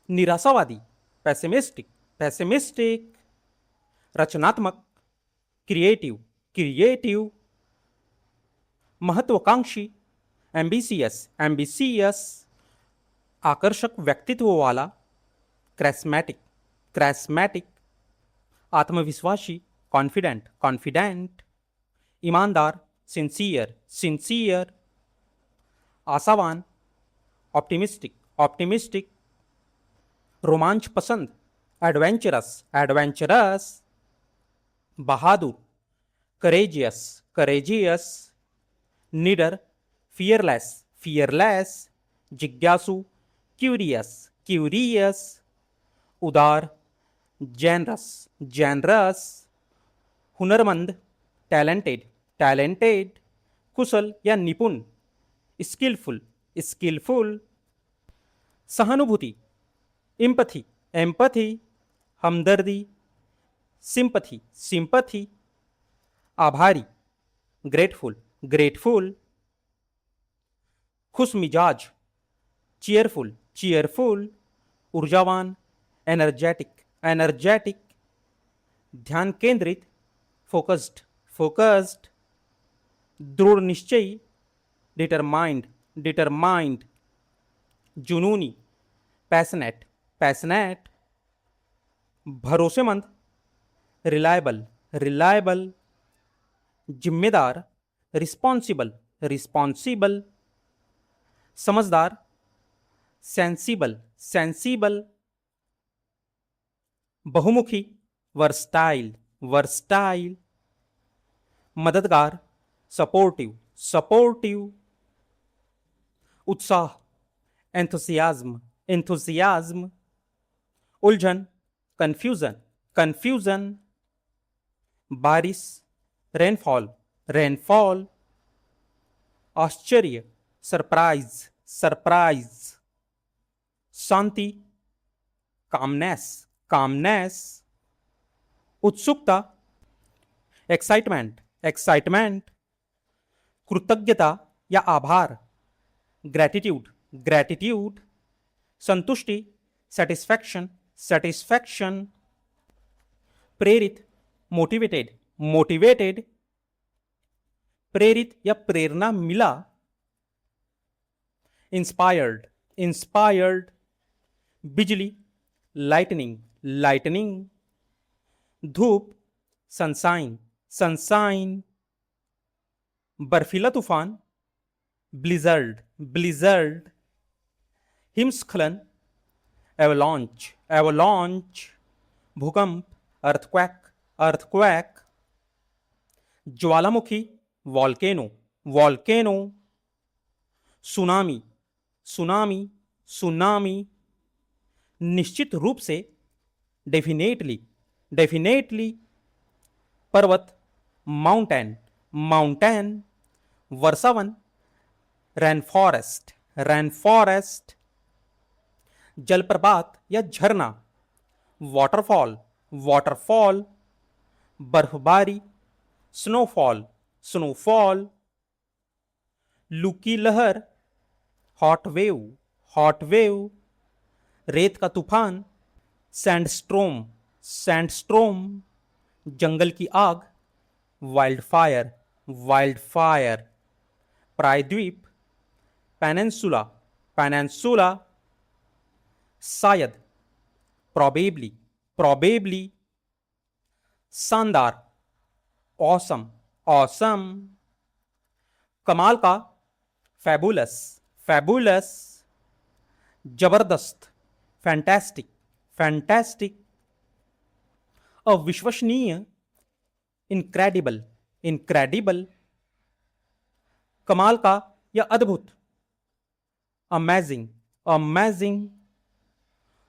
निराशावादी, pessimistic, pessimistic. रचनात्मक, creative, creative. महत्वाकांक्षी, एम्बिशियस, एम्बिशियस। आकर्षक व्यक्तित्व वाला, क्रैस्मैटिक, क्रैस्मैटिक। आत्मविश्वासी, कॉन्फिडेंट, कॉन्फिडेंट। ईमानदार, सिंसियर, सिंसियर। आशावान, ऑप्टिमिस्टिक, ऑप्टिमिस्टिक। रोमांच पसंद, एडवेंचरस, एडवेंचरस। बहादुर, करेजियस, करेजियस। निडर, फियरलेस, फियरलेस। जिज्ञासु, क्यूरियस, क्यूरियस। उदार, जेनरस, जेनरस। हुनरमंद, टैलेंटेड, टैलेंटेड। कुशल या निपुण, स्किलफुल, स्किलफुल। सहानुभूति, एम्पथी, एम्पथी। हमदर्दी, सिंपथी, सिंपथी। आभारी, ग्रेटफुल, ग्रेटफुल। खुश मिजाज, चीयरफुल, चीयरफुल। ऊर्जावान, एनर्जेटिक, एनर्जेटिक। ध्यान केंद्रित, फोकस्ड, फोकस्ड। दृढ़ निश्चयी, डिटरमाइंड, डिटरमाइंड। जुनूनी, पैशनेट, पैशनेट। भरोसेमंद, रिलायबल, रिलायबल। जिम्मेदार, रिस्पॉन्सिबल, रिस्पॉन्सिबल। समझदार, सेंसिबल, सेंसिबल। बहुमुखी, वर्सटाइल, वर्सटाइल। मददगार, सपोर्टिव, सपोर्टिव। उत्साह, एंथुसियाज्म, एंथुसियाज्म। उलझन, कंफ्यूजन, कंफ्यूजन। बारिश, रेनफॉल, रेनफॉल। आश्चर्य, सरप्राइज, सरप्राइज। शांति, कामनेस, कामनेस। उत्सुकता, एक्साइटमेंट, एक्साइटमेंट। कृतज्ञता या आभार, ग्रैटिट्यूड, ग्रैटिट्यूड। संतुष्टि, सेटिस्फैक्शन, सेटिस्फैक्शन। प्रेरित, मोटिवेटेड, मोटिवेटेड। प्रेरित या प्रेरणा मिला, इंस्पायर्ड, इंस्पायर्ड। बिजली, लाइटनिंग, लाइटनिंग। धूप, सनसाइन, सनसाइन। बर्फीला तूफान, ब्लिजर्ड, ब्लिजर्ड। हिमस्खलन, एवलॉन्च, एवलॉन्च। भूकंप, अर्थक्वैक, अर्थक्वैक। ज्वालामुखी, volcano, volcano. Tsunami, tsunami, tsunami. निश्चित रूप से, डेफिनेटली, डेफिनेटली। पर्वत, माउंटेन, माउंटेन। वर्षावन, रैनफॉरेस्ट, रैनफॉरेस्ट। जलप्रपात या झरना, वाटरफॉल, वाटरफॉल। बर्फबारी, स्नोफॉल, स्नोफॉल। लू की लहर, हॉट वेव, हॉट वेव। रेत का तूफान, सैंडस्ट्रोम, सैंडस्ट्रोम। जंगल की आग, वाइल्ड फायर, वाइल्ड फायर। प्रायद्वीप, पेनिनसुला, पेनिनसुला। शायद, प्रोबेबली, प्रोबेबली। शानदार, ऑसम, ऑसम। कमाल का, फैबुलस, फैबुलस। जबरदस्त, फैंटास्टिक, फैंटास्टिक। अविश्वसनीय, इनक्रेडिबल, इनक्रेडिबल। कमाल का या अद्भुत, अमेजिंग, अमेजिंग।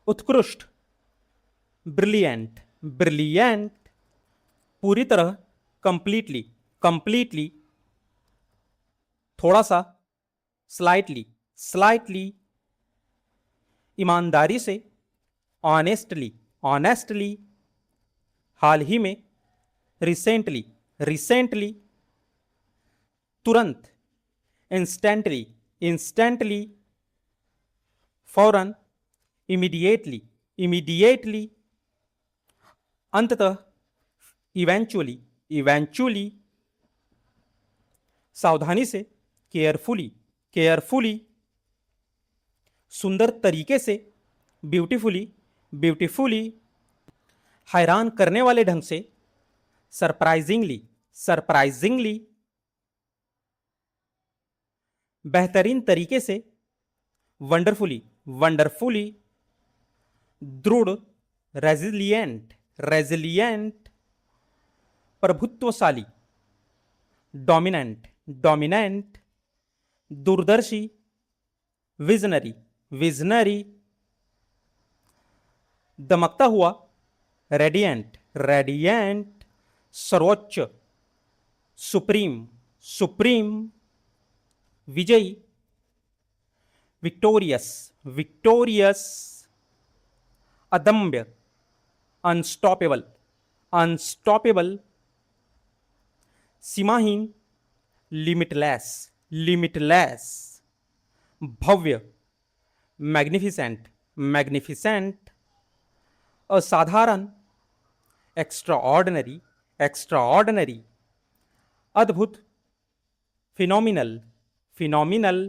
उत्कृष्ट, ब्रिलियंट, ब्रिलियंट। पूरी तरह, कंप्लीटली, कंप्लीटली। थोड़ा सा, स्लाइटली, स्लाइटली। ईमानदारी से, ऑनेस्टली, ऑनेस्टली। हाल ही में, रिसेंटली, रिसेंटली। तुरंत, इंस्टेंटली, इंस्टेंटली। फौरन, इमीडिएटली, इमीडिएटली, अंततः, इवेंचुअली, इवेंचुअली, सावधानी से, केयरफुली, केयरफुली, सुंदर तरीके से, ब्यूटीफुली, ब्यूटीफुली, हैरान करने वाले ढंग से, सरप्राइजिंगली, सरप्राइजिंगली, बेहतरीन तरीके से, वंडरफुली, वंडरफुली, दृढ़, रेजिलियंट, रेजिलियंट, प्रभुत्वशाली, डोमिनेंट, डोमिनेंट, दूरदर्शी, विजनरी, विजनरी, दमकता हुआ, रेडियंट, रेडियंट, सर्वोच्च, सुप्रीम, सुप्रीम, विजयी, विक्टोरियस, विक्टोरियस, अदम्य, अनस्टॉपेबल, अनस्टॉपेबल, सीमाहीन, लिमिटलेस, लिमिटलेस, भव्य, मैग्निफिसेंट, मैग्निफिसेंट, असाधारण, एक्स्ट्राऑर्डिनरी, एक्स्ट्राऑर्डिनरी, अद्भुत, फिनोमिनल, फिनोमिनल,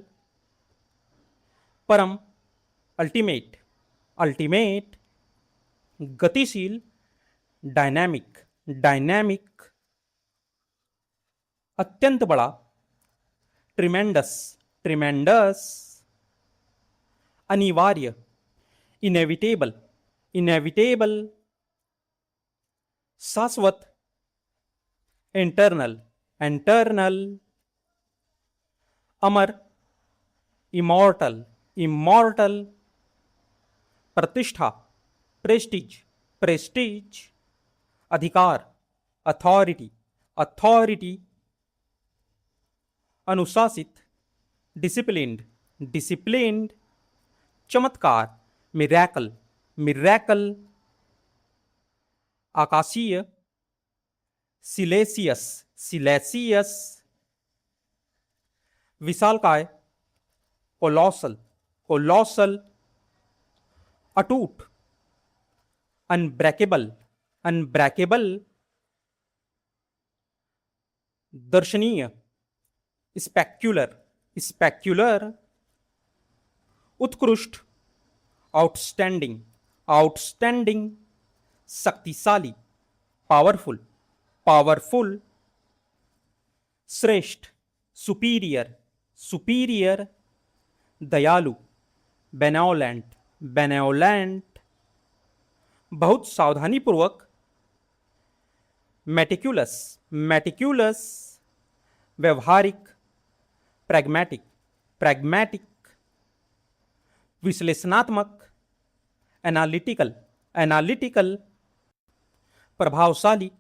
परम, अल्टीमेट, अल्टीमेट, गतिशील, डायनामिक, डायनामिक, अत्यंत बड़ा, ट्रिमेंडस, ट्रिमेंडस, अनिवार्य, इनेविटेबल, इनेविटेबल, शाश्वत, इंटरनल, इंटरनल, अमर, इमॉर्टल, इमॉर्टल, प्रतिष्ठा, प्रेस्टीज, प्रेस्टीज, अधिकार, अथॉरिटी, अथॉरिटी, अनुशासित, डिसिप्लिन्ड, डिसिप्लिन्ड, चमत्कार, मिरैकल, मिरैकल, आकाशीय, सिलेसियस, सिलेसियस, विशालकाय, कोलोसल, कोलोसल, अटूट, अनब्रेकेबल, अनब्रेकेबल, दर्शनीय, स्पेक्युलर, स्पेक्युलर, उत्कृष्ट, आउटस्टैंडिंग, आउटस्टैंडिंग, शक्तिशाली, पावरफुल, पावरफुल, श्रेष्ठ, सुपीरियर, सुपीरियर, दयालु, बेनेवोलेंट, बेनेवोलेंट, बहुत सावधानीपूर्वक, मेटिक्युलस, मेटिक्युलस, व्यवहारिक, प्रैग्मैटिक, प्रैग्मैटिक, विश्लेषणात्मक, एनालिटिकल, एनालिटिकल, प्रभावशाली,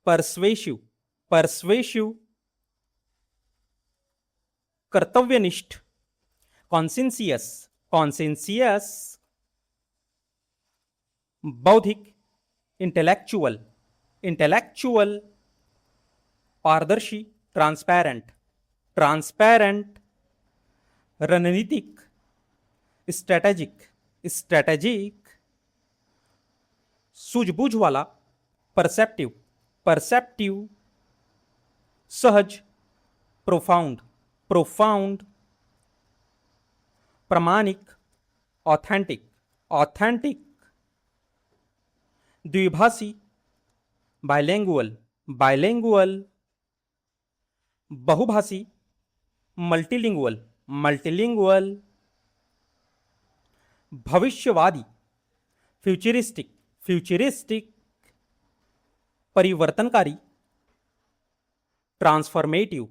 परस्वेशिव, परस्वेशिव, कर्तव्यनिष्ठ, कॉन्सेंसियस, कॉन्सेंसियस, बौद्धिक, इंटेलेक्चुअल, इंटेलेक्चुअल, पारदर्शी, ट्रांसपेरेंट, ट्रांसपेरेंट, रणनीतिक, स्ट्रेटेजिक, स्ट्रेटेजिक, सूझबूझ वाला, परसेप्टिव, परसेप्टिव, सहज, प्रोफाउंड, प्रोफाउंड, प्रामाणिक, ऑथेंटिक, ऑथेंटिक, द्विभाषी, बाइलिंगुअल, बाइलिंगुअल, बहुभाषी, मल्टीलिंगुअल, मल्टीलिंगुअल, भविष्यवादी, फ्यूचरिस्टिक, फ्यूचरिस्टिक, परिवर्तनकारी, ट्रांसफॉर्मेटिव,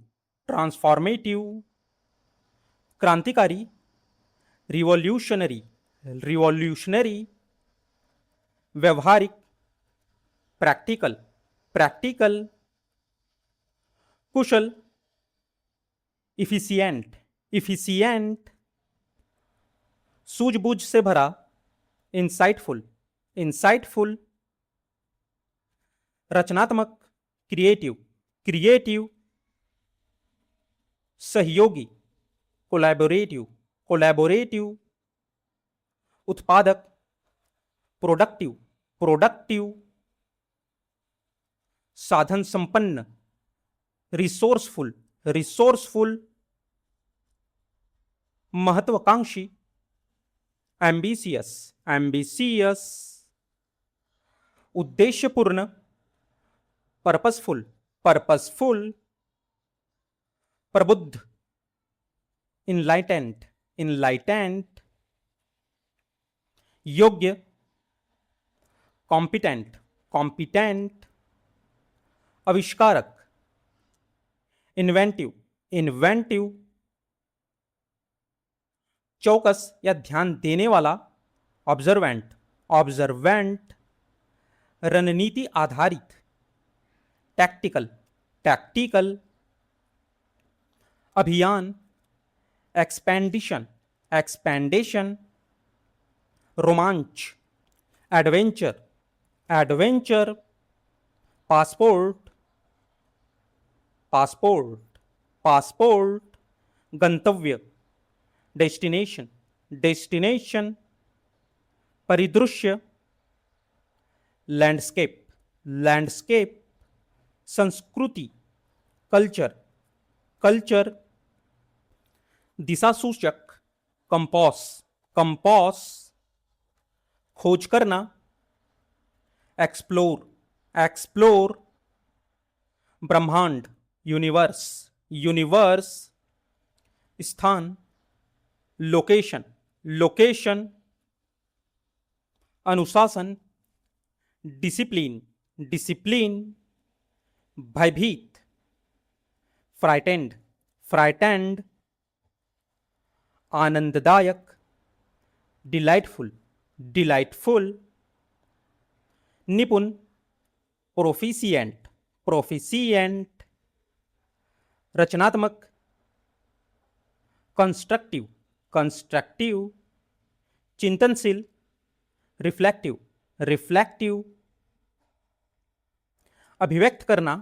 ट्रांसफॉर्मेटिव, क्रांतिकारी, रिवॉल्यूशनरी, रिवॉल्यूशनरी, व्यवहारिक, प्रैक्टिकल, प्रैक्टिकल, कुशल, इफिशिएंट, इफिशिएंट, सूझबूझ से भरा, इंसाइटफुल, इंसाइटफुल, रचनात्मक, क्रिएटिव, क्रिएटिव, सहयोगी, कोलैबोरेटिव, कोलैबोरेटिव, उत्पादक, प्रोडक्टिव, प्रोडक्टिव, साधन संपन्न, रिसोर्सफुल, रिसोर्सफुल, महत्वाकांक्षी, एम्बिशियस, एम्बिशियस, उद्देश्यपूर्ण, पर्पसफुल, पर्पसफुल, प्रबुद्ध, इनलाइटेंट, इनलाइटेंट, योग्य, कॉम्पिटेंट, कॉम्पिटेंट, आविष्कारक, इन्वेंटिव, इन्वेंटिव, चौकस या ध्यान देने वाला, ऑब्जर्वेंट, ऑब्जर्वेंट, रणनीति आधारित, टैक्टिकल, टैक्टिकल, अभियान, एक्सपेंडिशन, एक्सपेंडेशन, रोमांच, adventure, adventure, passport, passport, passport, गंतव्य, डेस्टिनेशन, डेस्टिनेशन, परिदृश्य, लैंडस्केप, लैंडस्केप, संस्कृति, कल्चर, कल्चर, दिशासूचक, कंपास, कंपास, खोज करना, एक्सप्लोर, एक्सप्लोर, ब्रह्मांड, यूनिवर्स, यूनिवर्स, स्थान, लोकेशन, लोकेशन, अनुशासन, डिसिप्लिन, डिसिप्लिन, भयभीत, फ्राइटेंड, फ्राइटेंड, आनंददायक, डिलाइटफुल, डिलाइटफुल, निपुण, प्रोफिशिएंट, प्रोफिशिएंट, रचनात्मक, कंस्ट्रक्टिव, कंस्ट्रक्टिव, चिंतनशील, रिफ्लेक्टिव, रिफ्लेक्टिव, अभिव्यक्त करना,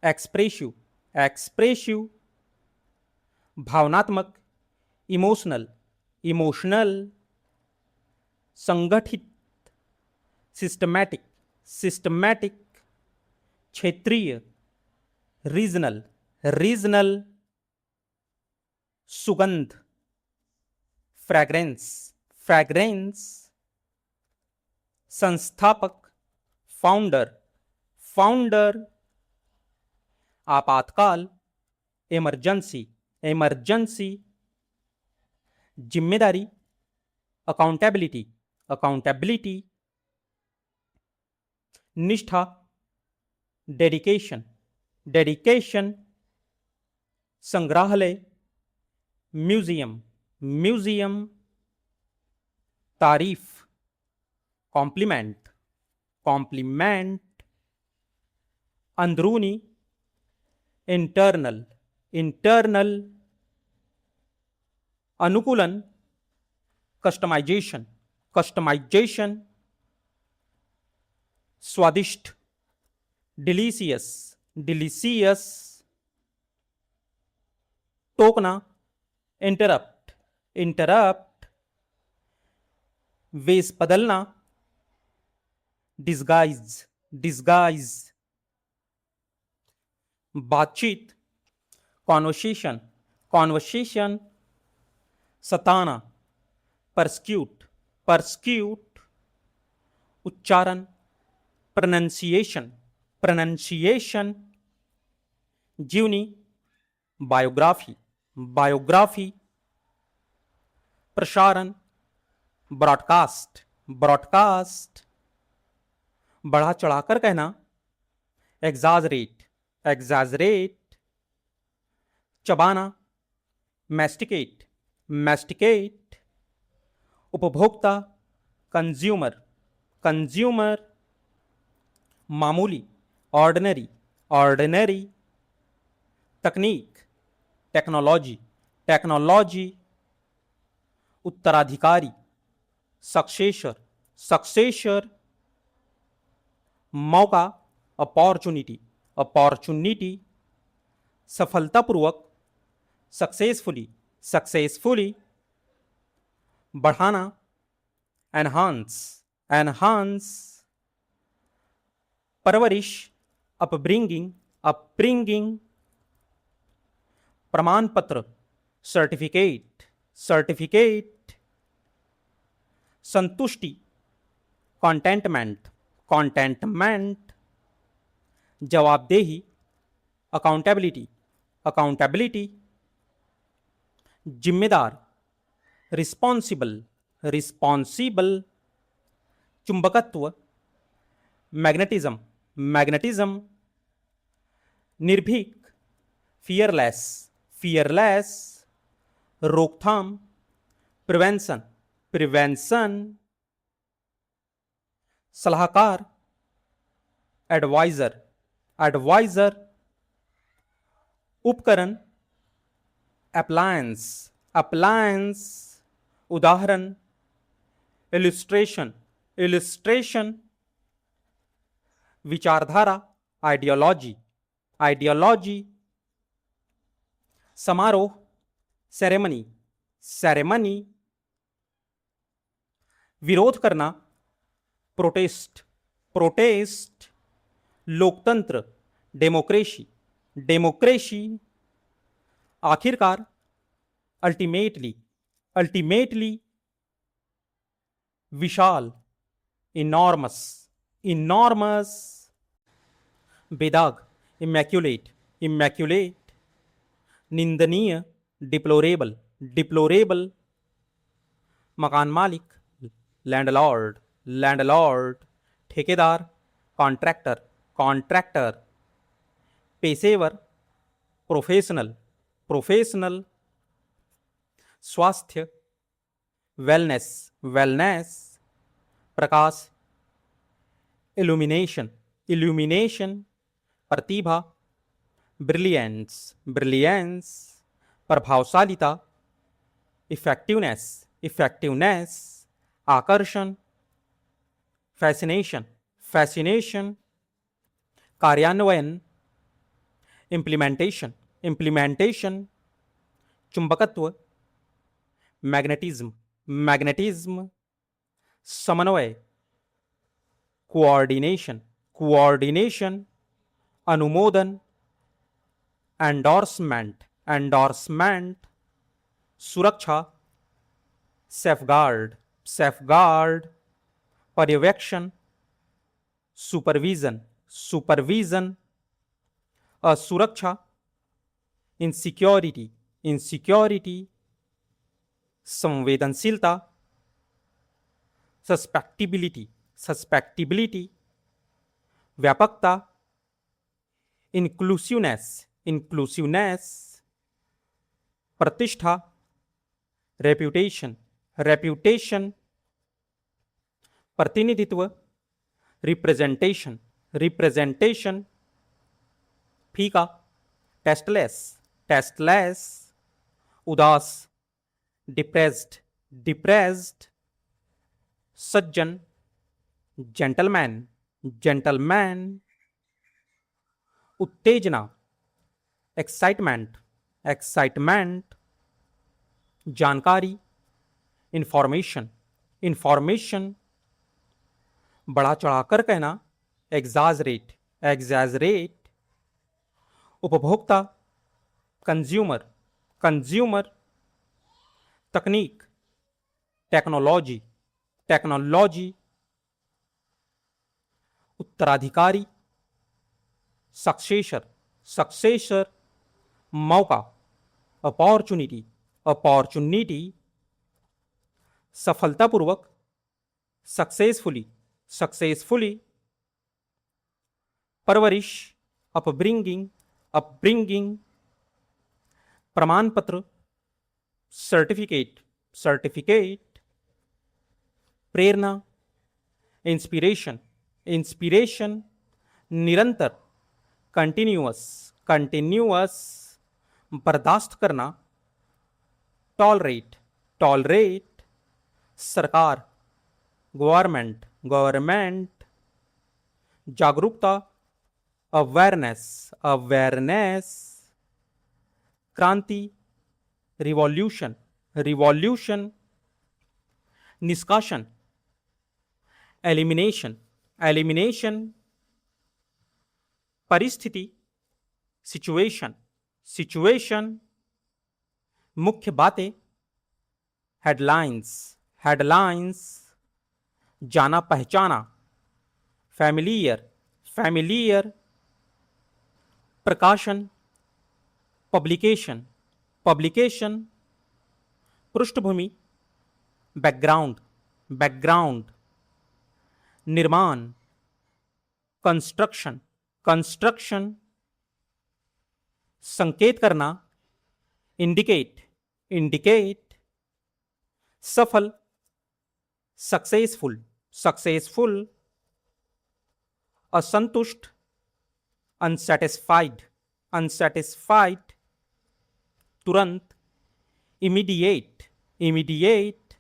एक्सप्रेसिव, एक्सप्रेसिव, भावनात्मक, इमोशनल, इमोशनल, संगठित, सिस्टमैटिक, सिस्टमैटिक, क्षेत्रीय, रीजनल, रीजनल, सुगंध, फ्रैग्रेंस, फ्रैग्रेंस, संस्थापक, फाउंडर, फाउंडर, आपातकाल, इमरजेंसी, इमरजेंसी, जिम्मेदारी, अकाउंटेबिलिटी, अकाउंटेबिलिटी, निष्ठा, डेडिकेशन, डेडिकेशन, संग्रहालय, म्यूजियम, म्यूजियम, तारीफ, कॉम्प्लीमेंट, कॉम्प्लीमेंट, अंदरूनी, इंटरनल, इंटरनल, अनुकूलन, कस्टमाइजेशन, कस्टमाइजेशन, स्वादिष्ट, डिलीशियस, डिलीशियस, टोकना, इंटरप्ट, इंटरप्ट, वेश बदलना, डिस्गाइज, डिस्गाइज, बातचीत, कॉन्वर्सेशन, कॉन्वर्सेशन, सताना, परस्क्यूट, परस्क्यूट, उच्चारण, प्रोनंसिएशन, प्रोनंसिएशन, जीवनी, बायोग्राफी, बायोग्राफी, प्रसारण, ब्रॉडकास्ट, ब्रॉडकास्ट, बढ़ा चढ़ाकर कहना, एग्जाजरेट, एग्जाजरेट, चबाना, मैस्टिकेट, मैस्टिकेट, उपभोक्ता, कंज्यूमर, कंज्यूमर, मामूली, ऑर्डिनरी, ऑर्डिनरी, तकनीक, टेक्नोलॉजी, टेक्नोलॉजी, उत्तराधिकारी, सक्सेसर, सक्सेसर, मौका, अपॉर्चुनिटी, अपॉर्चुनिटी, सफलतापूर्वक, सक्सेसफुली, सक्सेसफुली, बढ़ाना, एनहांस, एनहांस, परवरिश, अपब्रिंगिंग, अपब्रिंगिंग, प्रमाण पत्र, सर्टिफिकेट, सर्टिफिकेट, संतुष्टि, कॉन्टेंटमेंट, कॉन्टेंटमेंट, जवाबदेही, अकाउंटेबिलिटी, अकाउंटेबिलिटी, जिम्मेदार, रिस्पॉन्सिबल, रिस्पॉन्सिबल, चुंबकत्व, मैग्नेटिज्म, मैग्नेटिज्म, निर्भीक, फियरलेस, फियरलेस, रोकथाम, प्रिवेंशन, प्रिवेंशन, सलाहकार, एडवाइजर, एडवाइजर, उपकरण, अप्लायंस, अप्लायंस, उदाहरण, इलिस्ट्रेशन, इलिस्ट्रेशन, विचारधारा, आइडियोलॉजी, आइडियोलॉजी, समारोह, सेरेमनी, सेरेमनी, विरोध करना, प्रोटेस्ट, प्रोटेस्ट, लोकतंत्र, डेमोक्रेसी, डेमोक्रेसी, आखिरकार, अल्टीमेटली, अल्टीमेटली, विशाल, इनॉर्मस, इनॉर्मस, बेदाग, इमैक्यूलेट, इमैक्यूलेट, निंदनीय, डिप्लोरेबल, डिप्लोरेबल, मकान मालिक, लैंडलॉर्ड, लैंडलॉर्ड, ठेकेदार, कॉन्ट्रैक्टर, कॉन्ट्रैक्टर, पेशेवर, प्रोफेशनल, प्रोफेशनल, स्वास्थ्य, वेलनेस, वेलनेस, प्रकाश, इल्यूमिनेशन, इल्यूमिनेशन, प्रतिभा, ब्रिलियंस, ब्रिलियंस, प्रभावशालिता, इफेक्टिवनेस, इफेक्टिवनेस, आकर्षण, फैसिनेशन, फैसिनेशन, कार्यान्वयन, इम्प्लीमेंटेशन, इम्प्लीमेंटेशन, चुंबकत्व, मैग्नेटिज्म, मैग्नेटिज्म, समन्वय, कोऑर्डिनेशन, कोऑर्डिनेशन, अनुमोदन, एंडोर्समेंट, एंडोर्समेंट, सुरक्षा, सेफगार्ड, सेफगार्ड, पर्यवेक्षण, सुपरविजन, सुपरविजन, असुरक्षा, इनसिक्योरिटी, इनसिक्योरिटी, संवेदनशीलता, सस्पेक्टिबिलिटी, सस्पेक्टिबिलिटी, व्यापकता, इंक्लूसिवनेस, इंक्लूसिवनेस, प्रतिष्ठा, रेप्यूटेशन, रेप्यूटेशन, प्रतिनिधित्व, रिप्रेजेंटेशन, रिप्रेजेंटेशन, फीका, टेस्टलेस, टेस्टलेस, उदास, डिप्रेस्ड, डिप्रेस्ड, सज्जन, जेंटलमैन, जेंटलमैन, उत्तेजना, एक्साइटमेंट, एक्साइटमेंट, जानकारी, इंफॉर्मेशन, इंफॉर्मेशन, बढ़ा चढ़ाकर कहना, एग्जाजरेट, एग्जाजरेट, उपभोक्ता, कंज्यूमर, कंज्यूमर, तकनीक, टेक्नोलॉजी, टेक्नोलॉजी, उत्तराधिकारी, सक्सेसर, सक्सेसर, मौका, अपॉर्चुनिटी, अपॉर्चुनिटी, सफलतापूर्वक, सक्सेसफुली, सक्सेसफुली, परवरिश, अपब्रिंगिंग, अपब्रिंगिंग, प्रमाण पत्र, सर्टिफिकेट, सर्टिफिकेट, प्रेरणा, इंस्पिरेशन, इंस्पिरेशन, निरंतर, कंटिन्यूअस, कंटिन्यूअस, बर्दाश्त करना, टॉलरेट, टॉलरेट, सरकार, गवर्नमेंट, गवर्नमेंट, जागरूकता, अवेयरनेस, अवेयरनेस, क्रांति, रिवॉल्यूशन, रिवॉल्यूशन, निष्कासन, एलिमिनेशन, एलिमिनेशन, परिस्थिति, सिचुएशन, सिचुएशन, मुख्य बातें, हेडलाइंस, हेडलाइंस, जाना पहचाना, फैमिलियर, फैमिलियर, प्रकाशन, पब्लिकेशन, पब्लिकेशन, पृष्ठभूमि, बैकग्राउंड, बैकग्राउंड, निर्माण, कंस्ट्रक्शन, कंस्ट्रक्शन, संकेत करना, इंडिकेट, इंडिकेट, सफल, सक्सेसफुल, सक्सेसफुल, असंतुष्ट, अनसेटिस्फाइड, अनसेटिस्फाइड, तुरंत, इमीडिएट, इमीडिएट,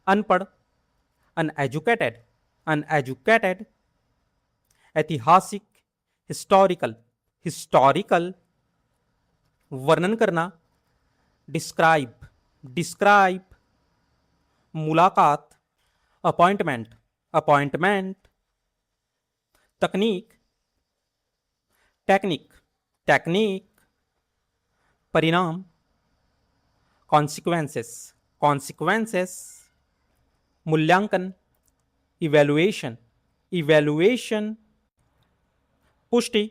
अनपढ़, अनएजुकेटेड, अनएजुकेटेड, ऐतिहासिक, हिस्टोरिकल, हिस्टोरिकल, वर्णन करना, डिस्क्राइब, डिस्क्राइब, मुलाकात, अपॉइंटमेंट, अपॉइंटमेंट, तकनीक, टेक्निक, टेक्निक, परिणाम, कॉन्सिक्वेंसेस, कॉन्सिक्वेंसेस, मूल्यांकन, इवैल्यूएशन, इवैल्यूएशन, पुष्टि,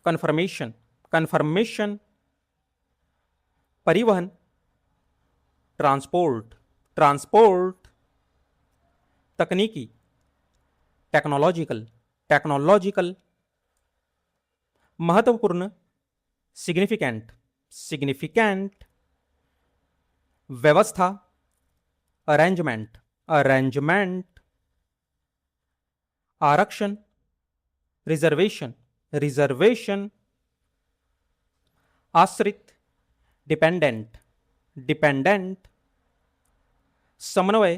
कंफर्मेशन, कंफर्मेशन, परिवहन, ट्रांसपोर्ट, ट्रांसपोर्ट, तकनीकी, टेक्नोलॉजिकल, टेक्नोलॉजिकल, महत्वपूर्ण, सिग्निफिकेंट, सिग्निफिकेंट, व्यवस्था, अरेंजमेंट, अरेंजमेंट, आरक्षण, रिजर्वेशन, रिजर्वेशन, आश्रित, डिपेंडेंट, डिपेंडेंट, समन्वय,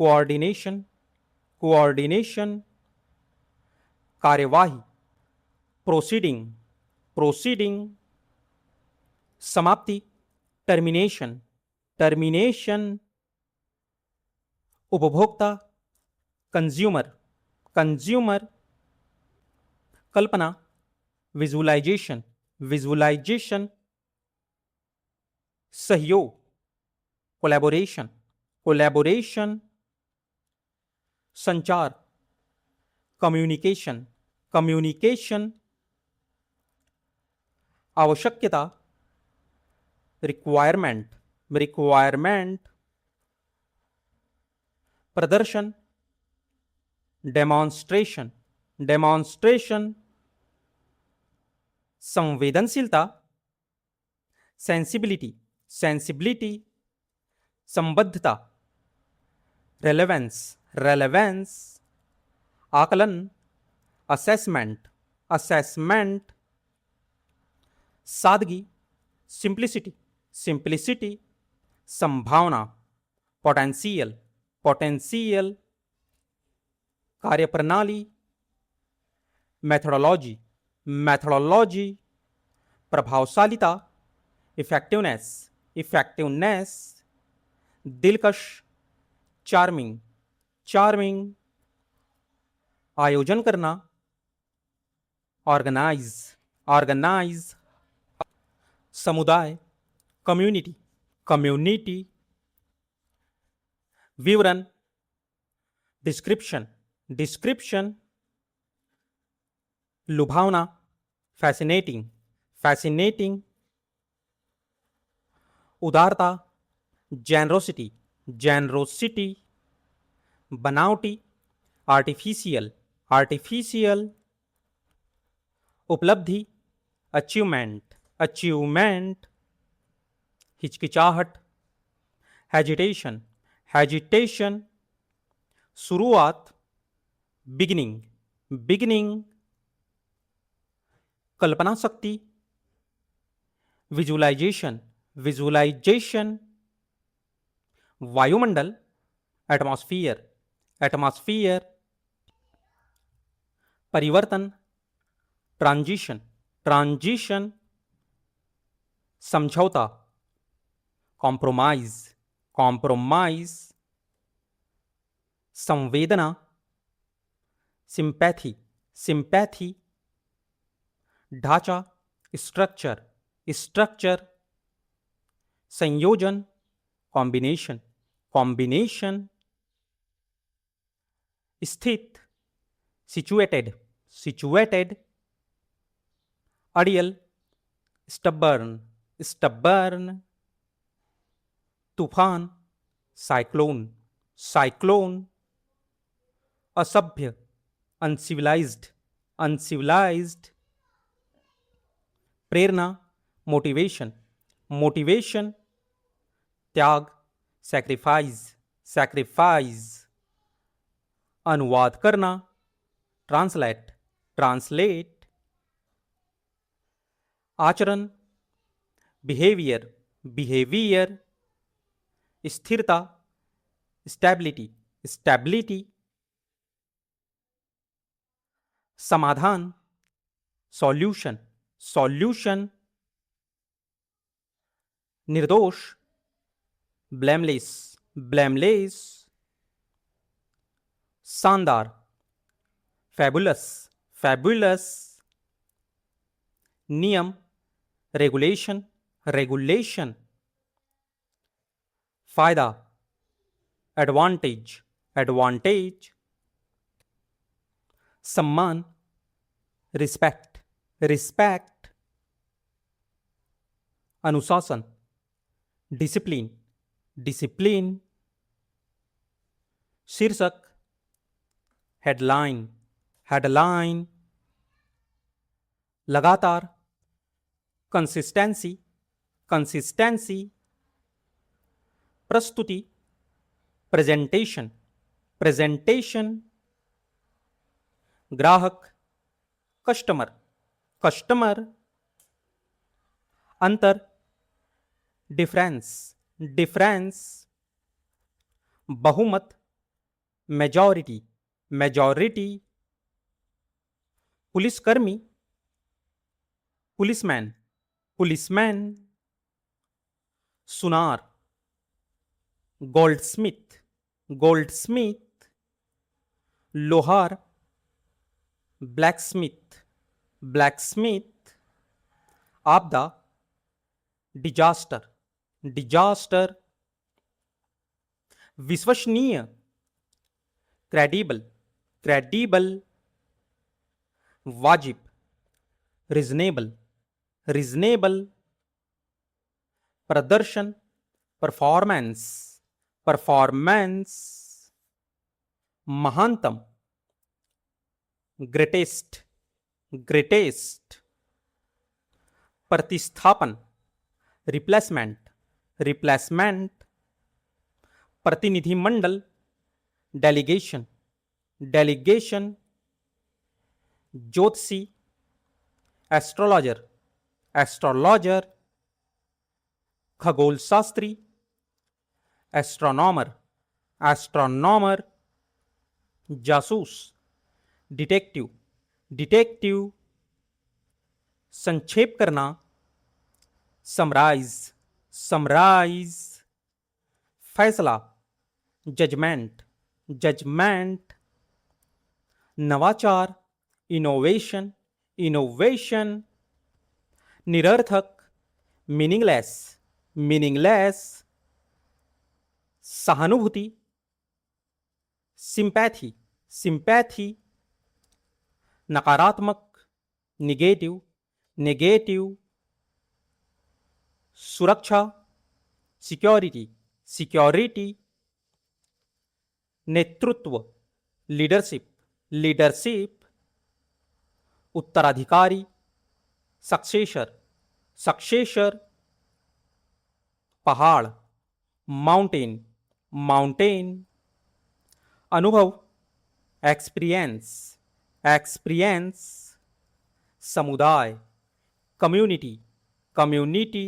कोऑर्डिनेशन, कोऑर्डिनेशन, कार्यवाही, प्रोसीडिंग, प्रोसीडिंग, समाप्ति, टर्मिनेशन, टर्मिनेशन, उपभोक्ता, कंज्यूमर, कंज्यूमर, कल्पना, विजुअलाइजेशन, विजुअलाइजेशन, सहयोग, कोलैबोरेशन, कोलैबोरेशन, संचार, कम्युनिकेशन, कम्युनिकेशन, आवश्यकता, रिक्वायरमेंट, रिक्वायरमेंट, प्रदर्शन, डेमॉन्स्ट्रेशन, डेमॉन्स्ट्रेशन, संवेदनशीलता, सेंसिबिलिटी, सेंसिबिलिटी, संबद्धता, रेलेवेंस, रेलेवेंस, आकलन, असेसमेंट, असेसमेंट, सादगी, सिंप्लिसिटी, सिंप्लिसिटी, संभावना, पोटेंशियल, पोटेंशियल, कार्यप्रणाली, मेथोडोलॉजी, मेथोडोलॉजी, प्रभावशीलता, इफेक्टिवनेस, इफेक्टिवनेस, दिलकश, चार्मिंग, चार्मिंग, आयोजन करना, ऑर्गेनाइज, ऑर्गेनाइज, समुदाय, कम्युनिटी, कम्युनिटी, विवरण, डिस्क्रिप्शन, डिस्क्रिप्शन, लुभावना, फैसिनेटिंग, फैसिनेटिंग, उदारता, जेनरोसिटी, जेनरोसिटी, बनावटी, आर्टिफिशियल, आर्टिफिशियल, उपलब्धि, अचीवमेंट, अचीवमेंट, हिचकिचाहट, हेजिटेशन, हेजिटेशन, शुरुआत, बिगिनिंग, बिगिनिंग, कल्पना शक्ति, विजुअलाइजेशन, विजुअलाइजेशन, वायुमंडल, एटमॉस्फियर, एटमॉस्फियर, परिवर्तन, ट्रांजिशन, ट्रांजिशन, समझौता, कॉम्प्रोमाइज, कॉम्प्रोमाइज, संवेदना, सिंपैथी, सिंपैथी, ढांचा, स्ट्रक्चर, स्ट्रक्चर, संयोजन, कॉम्बिनेशन, कॉम्बिनेशन, स्थित, सिचुएटेड, सिचुएटेड, अड़ियल, स्टबर्न, स्टबर्न, तूफान, साइक्लोन, साइक्लोन, असभ्य, अनसिविलाइज्ड, अनसिविलाइज्ड, प्रेरणा, मोटिवेशन, मोटिवेशन, त्याग, सैक्रिफाइस, सैक्रिफाइस, अनुवाद करना, ट्रांसलेट, ट्रांसलेट, आचरण, बिहेवियर, बिहेवियर, स्थिरता, स्टेबिलिटी, स्टेबिलिटी, समाधान, सॉल्यूशन, सॉल्यूशन, निर्दोष, ब्लेमलेस, ब्लेमलेस, शानदार, फैबुलस, फैबुलस, नियम, रेगुलेशन, रेगुलेशन, फायदा, एडवांटेज, एडवांटेज, सम्मान, रिस्पेक्ट, रिस्पेक्ट, अनुशासन, डिसिप्लिन, डिसिप्लिन, शीर्षक, हेडलाइन, हेडलाइन, लगातार, कंसिस्टेंसी, कंसिस्टेंसी, प्रस्तुति, प्रेजेंटेशन, प्रेजेंटेशन, ग्राहक, कस्टमर, कस्टमर, अंतर, डिफरेंस, डिफरेंस, बहुमत, मेजॉरिटी, मेजॉरिटी, पुलिसकर्मी, पुलिसमैन, पुलिसमैन, सुनार, गोल्डस्मिथ, गोल्डस्मिथ, लोहार, ब्लैकस्मिथ, ब्लैकस्मिथ, आपदा, डिजास्टर, डिजास्टर, विश्वसनीय, क्रेडिबल, क्रेडिबल, वाजिब, रिजनेबल, रिजनेबल, प्रदर्शन, परफॉर्मेंस, परफॉर्मेंस, महानतम, ग्रेटेस्ट, ग्रेटेस्ट, प्रतिस्थापन, रिप्लेसमेंट, रिप्लेसमेंट, प्रतिनिधिमंडल, डेलीगेशन, डेलीगेशन, ज्योतिषी, एस्ट्रोलॉजर, एस्ट्रोलॉजर, खगोल शास्त्री, एस्ट्रोनॉमर, एस्ट्रोनॉमर, जासूस, डिटेक्टिव, डिटेक्टिव, संक्षेप करना, समराइज, समराइज, फैसला, जजमेंट, जजमेंट, नवाचार, इनोवेशन, इनोवेशन, निरर्थक, मीनिंगलेस, मीनिंगलेस, सहानुभूति, सिंपैथी, सिंपैथी, नकारात्मक, निगेटिव, नेगेटिव, सुरक्षा, सिक्योरिटी, सिक्योरिटी, नेतृत्व, लीडरशिप, लीडरशिप, उत्तराधिकारी, सक्सेसर, सक्सेसर, पहाड़, माउंटेन, माउंटेन, अनुभव, एक्सपीरियंस, एक्सपीरियंस, समुदाय, कम्युनिटी, कम्युनिटी,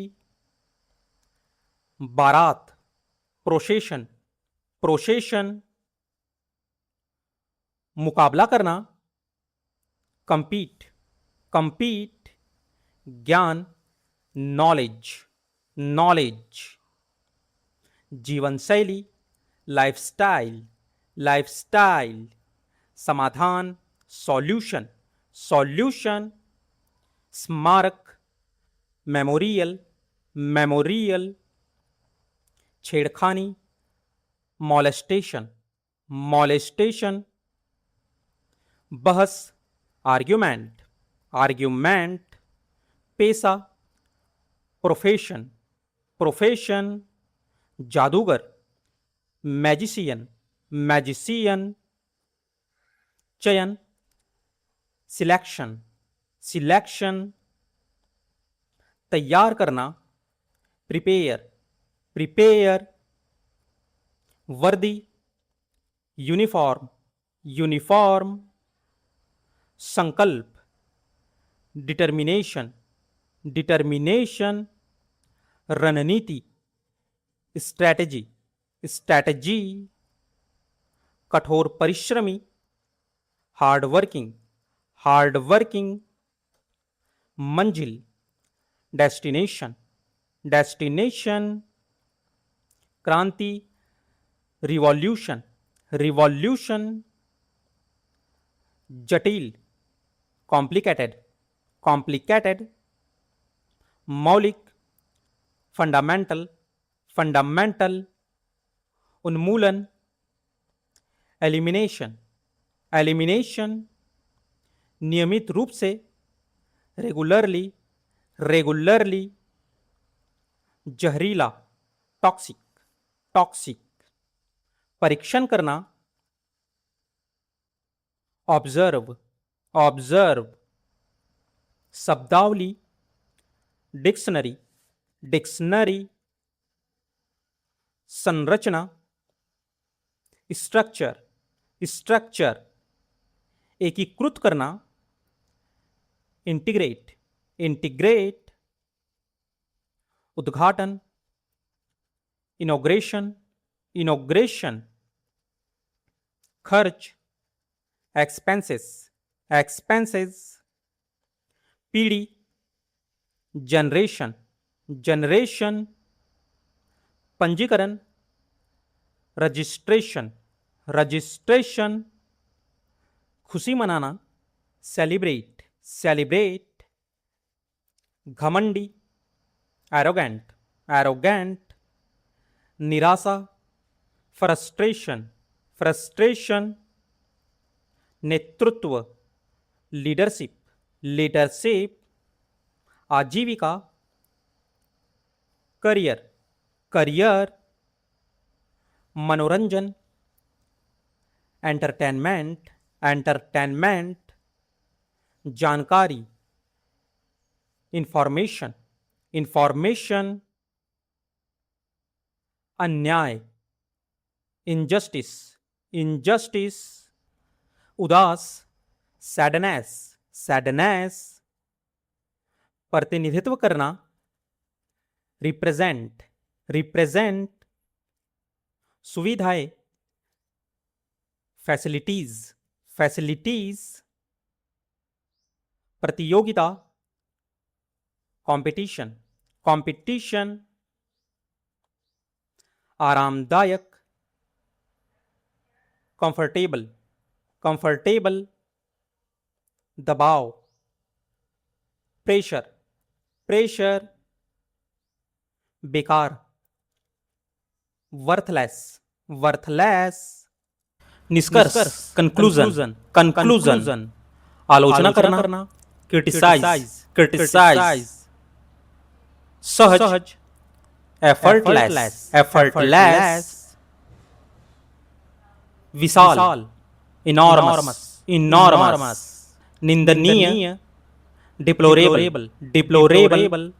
बारात, प्रोसेशन, प्रोसेशन, मुकाबला करना, compete, compete, ज्ञान, नॉलेज, नॉलेज, जीवन शैली, लाइफस्टाइल, लाइफस्टाइल, समाधान, सॉल्यूशन, सॉल्यूशन, स्मारक, मेमोरियल, मेमोरियल, छेड़खानी, मॉलेस्टेशन, मॉलेस्टेशन, बहस, आर्ग्यूमेंट, आर्ग्यूमेंट, पेशा, प्रोफेशन, प्रोफेशन, जादूगर, मैजिशियन, मैजिशियन, चयन, सिलेक्शन, सिलेक्शन, तैयार करना, प्रिपेयर, प्रिपेयर, वर्दी, यूनिफॉर्म, यूनिफॉर्म, संकल्प, डिटर्मिनेशन, डिटर्मिनेशन, रणनीति, स्ट्रैटेजी, स्ट्रैटेजी, कठोर परिश्रमी, हार्ड वर्किंग, हार्ड वर्किंग, मंजिल, डेस्टिनेशन, डेस्टिनेशन, क्रांति, रिवॉल्यूशन, रिवॉल्यूशन, जटिल, कॉम्प्लिकेटेड, कॉम्प्लिकेटेड, मौलिक, फंडामेंटल, फंडामेंटल, उन्मूलन, एलिमिनेशन, एलिमिनेशन, नियमित रूप से, रेगुलरली, रेगुलरली, जहरीला, टॉक्सिक, टॉक्सिक, परीक्षण करना, ऑब्जर्व, ऑब्जर्व, शब्दावली, डिक्शनरी, डिक्शनरी, संरचना, स्ट्रक्चर, स्ट्रक्चर, एकीकृत करना, इंटीग्रेट, इंटीग्रेट, उद्घाटन, इनॉग्रेशन, इनॉग्रेशन, खर्च, एक्सपेंसेस, एक्सपेंसेस, पीढ़ी, जनरेशन, जनरेशन, पंजीकरण, रजिस्ट्रेशन, रजिस्ट्रेशन, खुशी मनाना, सेलिब्रेट, सेलिब्रेट, घमंडी, एरोगेंट, एरोगेंट, निराशा, फ्रस्ट्रेशन, फ्रस्ट्रेशन, नेतृत्व, लीडरशिप, लीडरशिप, आजीविका, करियर, करियर, मनोरंजन, एंटरटेनमेंट, एंटरटेनमेंट, जानकारी, इंफॉर्मेशन, इंफॉर्मेशन, अन्याय, इनजस्टिस, इनजस्टिस, उदास, सैडनेस, सैडनेस, प्रतिनिधित्व करना, रिप्रेजेंट, रिप्रेजेंट, सुविधाएं, फैसिलिटीज, फैसिलिटीज, प्रतियोगिता, कंपटीशन, कंपटीशन, आरामदायक, कंफर्टेबल, कंफर्टेबल, दबाव, प्रेशर, प्रेशर, बेकार, वर्थलेस, वर्थलेस, निष्कर्ष, कंक्लूजन, कंक्लूजन, आलोचना करना, क्रिटिसाइज, क्रिटिसाइज, सहज, एफर्टलेस, एफर्टलेस, विशाल, इनॉर्मस, इनॉर्मस, निंदनीय, डिप्लोरेबल, डिप्लोरेबल,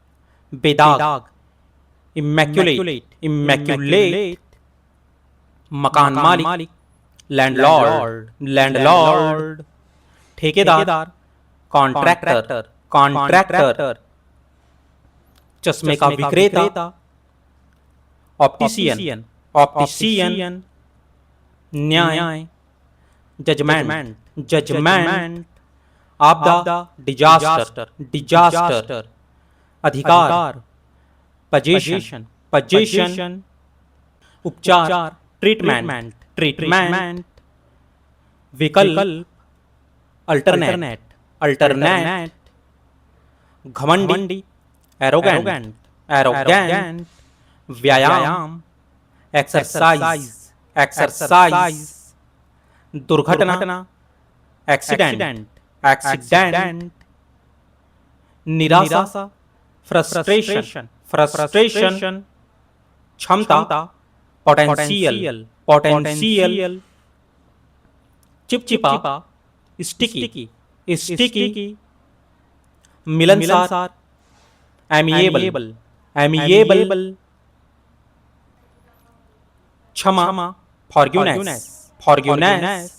बेदाग, इमैक्युलेट, इमैक्युलेट, मकान मालिक, लैंडलॉर्ड, लैंडलॉर्ड, ठेकेदार, कॉन्ट्रैक्टर, कॉन्ट्रैक्टर, चश्मे का विक्रेता, ऑप्टिशियन, ऑप्टिशियन, न्याय, जजमेंट, जजमेंट, आपदा, डिजास्टर, डिजास्टर, अधिकार, पजेशन, पजेशन, उपचार, ट्रीटमेंट, ट्रीटमेंट, विकल्प, अल्टरनेट, अल्टरनेट, घमंडी, एरोगेंट, एरोगेंट, व्यायाम, एक्सरसाइज, एक्सरसाइज, दुर्घटना, एक्सीडेंट, एक्सीडेंट, निराशा, फ्रस्ट्रेशन, फ्रस्ट्रेशन, क्षमता, पोटेंशियल, पोटेंशियल, चिपचिपा, स्टिकी, स्टिकी, मिलनसार, एमिएबल, एमिएबल, क्षमा, फॉरगिवनेस, फॉरगिवनेस,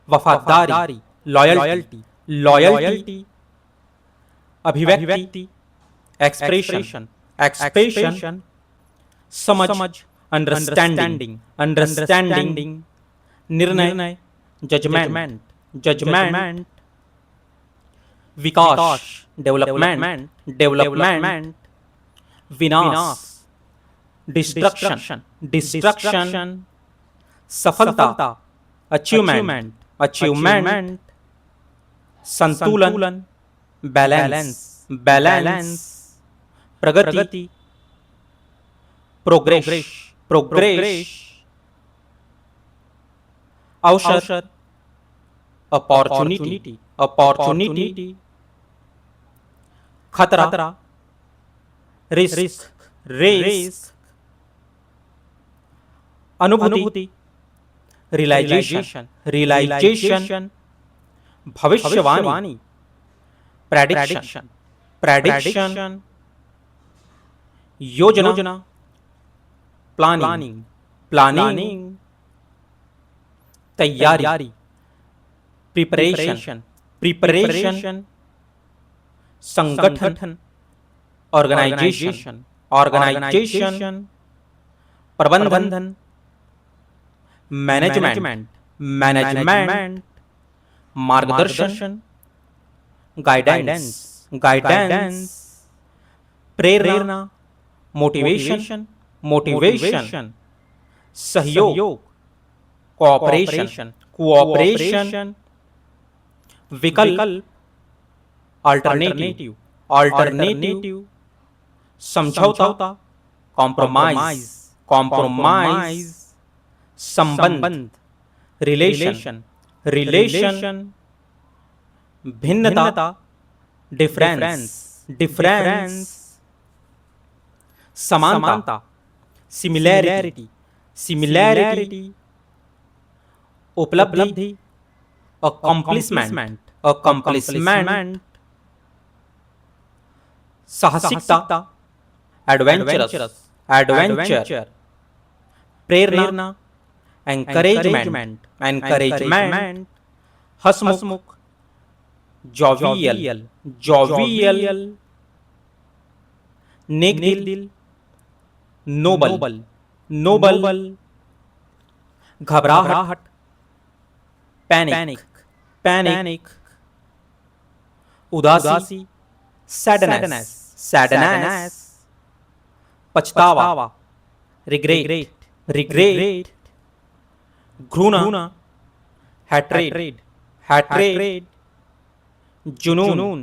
वफादारी, लॉयल्टी, लॉयल्टी, अभिव्यक्ति, एक्सप्रेशन, एक्सप्रेशन, समझ, अंडरस्टैंडिंग, अंडरस्टैंडिंग, निर्णय, जजमेंट, जजमेंट, विकास, डेवलपमेंट, डेवलपमेंट, विनाश, डिस्ट्रक्शन, डिस्ट्रक्शन, सफलता, अचीवमेंट, अचीवमेंट, संतुलन, बैलेंस, बैलेंस, प्रगति, प्रोग्रेस, प्रोग्रेस, अवसर, अपॉर्चुनिटी, अपॉर्चुनिटी, खतरा, रिस्क, रिस्क, अनुभूति, रियलाइजेशन, रियलाइजेशन, भविष्यवाणी, प्रेडिक्शन, प्रेडिक्शन, योजना, प्लानिंग, प्लानिंग, तैयारी, प्रिपरेशन, प्रिपरेशन, संगठन, ऑर्गेनाइजेशन, ऑर्गेनाइजेशन, प्रबंधन, मैनेजमेंट, मैनेजमेंट, मार्गदर्शन, गाइडेंस, गाइडेंस, प्रेरणा, मोटिवेशन, मोटिवेशन, सहयोग, कोऑपरेशन, कोऑपरेशन, विकल्प, अल्टरनेटिव, अल्टरनेटिव, समझौता, कॉम्प्रोमाइज, कॉम्प्रोमाइज, संबंध, रिलेशन, रिलेशन, भिन्नता, डिफरेंस, डिफरेंस, समानता, सिमिलैरिटी, सिमिलैरिटी, उपलब्धि, अकम्प्लिशमेंट, अकम्प्लिशमेंट, साहसिकता, एडवेंचरस, एडवेंचर, प्रेरणा, एनकरेजमेंट, एनकरेजमेंट, हंसमुख, जोवियल, जोवियल, नेक दिल, नोबल, नोबल, घबराहट, पैनिक, पैनिक, उदासी, सैडनेस, सैडनेस, पछतावा, रिग्रेट, रिग्रेट, घृणा, हैट्रेड, हैट्रेड, जुनून,